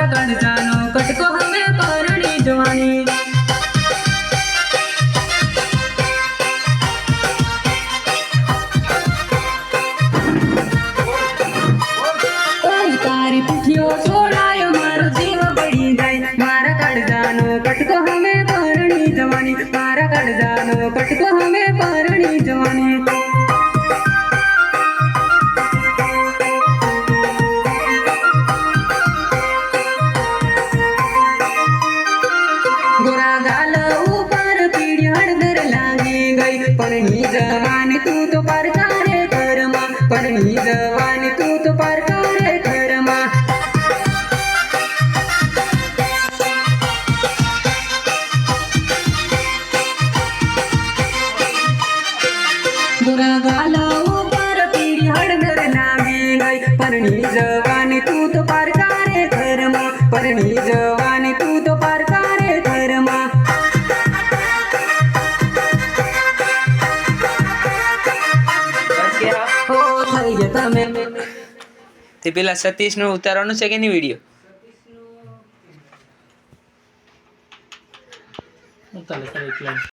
मारा कणजानो कटको हमें परणी जवानी तारी पिठियो छोड़ायो मारो जीव बड़ी जाए मारा कणजानो कटको हमें परणी जवानी मारा कणजानो कटको हमें परणी जवानी गोरा गाल ऊपर पीढ़ी हड़दर लागी गई परणी जवानी तू तो पर करे कर्मा परणी जवानी तू तो पर करे कर्मा गोरा गाल ऊपर पीढ़ी हड़दर लागी गई परणी जवानी तू तो पर करे कर्मा परणी जवानी तू तो पर करे कर्मा તે પેલા સતીશ નું ઉતારવાનું છે કે નહીં વિડીયો ઉતારે